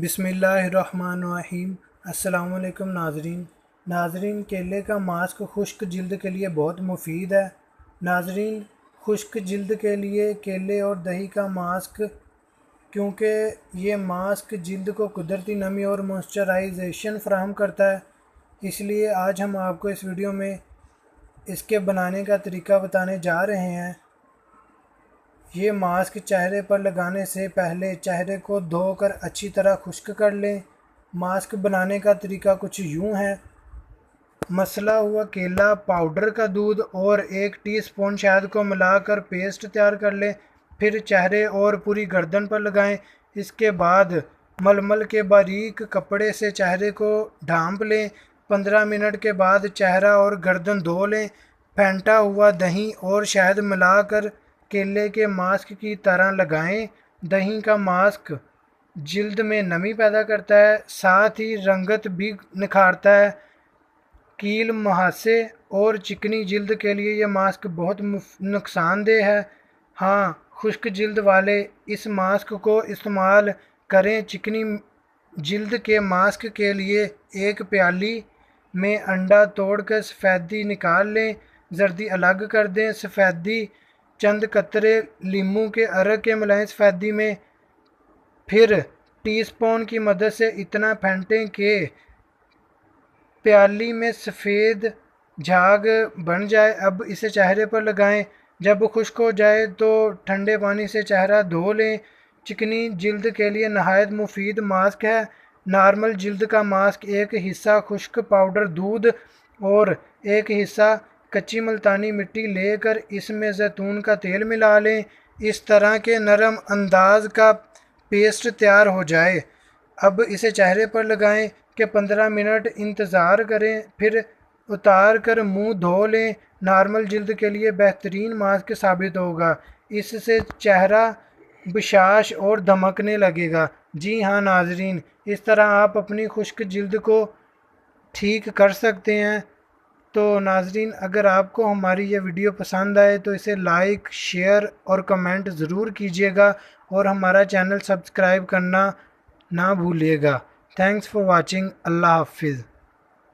बिस्मिल्लाहिर्रहमानिर्रहीम। अस्सलामुअलैकुम नाजरीन, केले का मास्क खुश्क जिल्द के लिए बहुत मुफीद है। नाजरीन, खुश्क जिल्द के लिए केले और दही का मास्क, क्योंकि ये मास्क जिल्द को कुदरती नमी और मॉइस्चराइजेशन फ़राहम करता है, इसलिए आज हम आपको इस वीडियो में इसके बनाने का तरीका बताने जा रहे हैं। ये मास्क चेहरे पर लगाने से पहले चेहरे को धोकर अच्छी तरह खुश्क कर लें। मास्क बनाने का तरीका कुछ यूँ है। मसला हुआ केला, पाउडर का दूध और 1 टीस्पून शहद को मिलाकर पेस्ट तैयार कर लें। फिर चेहरे और पूरी गर्दन पर लगाएं। इसके बाद मलमल के बारीक कपड़े से चेहरे को ढांप लें। 15 मिनट के बाद चेहरा और गर्दन धो लें। फेंटा हुआ दही और शहद मिलाकर केले के मास्क की तरह लगाएं। दही का मास्क जिल्द में नमी पैदा करता है, साथ ही रंगत भी निखारता है। कील, मुहासे और चिकनी जिल्द के लिए यह मास्क बहुत नुकसानदेह है। हाँ, खुश्क जिल्द वाले इस मास्क को इस्तेमाल करें। चिकनी जिल्द के मास्क के लिए एक प्याली में अंडा तोड़कर सफ़ेदी निकाल लें, जर्दी अलग कर दें। सफ़ेदी चंद कतरे लीमू के अरक के मिलाएं सफ़ेदी में। फिर टीस्पून की मदद से इतना फेंटें कि प्याली में सफ़ेद झाग बन जाए। अब इसे चेहरे पर लगाएं। जब खुश्क हो जाए तो ठंडे पानी से चेहरा धो लें। चिकनी जिल्द के लिए नहायत मुफीद मास्क है। नॉर्मल जिल्द का मास्क एक हिस्सा खुश्क पाउडर दूध और एक हिस्सा कच्ची मुल्तानी मिट्टी लेकर इसमें जैतून का तेल मिला लें। इस तरह के नरम अंदाज का पेस्ट तैयार हो जाए। अब इसे चेहरे पर लगाएं कि 15 मिनट इंतज़ार करें, फिर उतार कर मुँह धो लें। नॉर्मल जिल्द के लिए बेहतरीन मास्क साबित होगा। इससे चेहरा बशाश और धमकने लगेगा। जी हाँ नाजरीन, इस तरह आप अपनी खुश्क जिल्द को ठीक कर सकते हैं। तो नाजरीन, अगर आपको हमारी ये वीडियो पसंद आए तो इसे लाइक, शेयर और कमेंट ज़रूर कीजिएगा और हमारा चैनल सब्सक्राइब करना ना भूलिएगा। Thanks for watching. अल्लाह हाफिज़।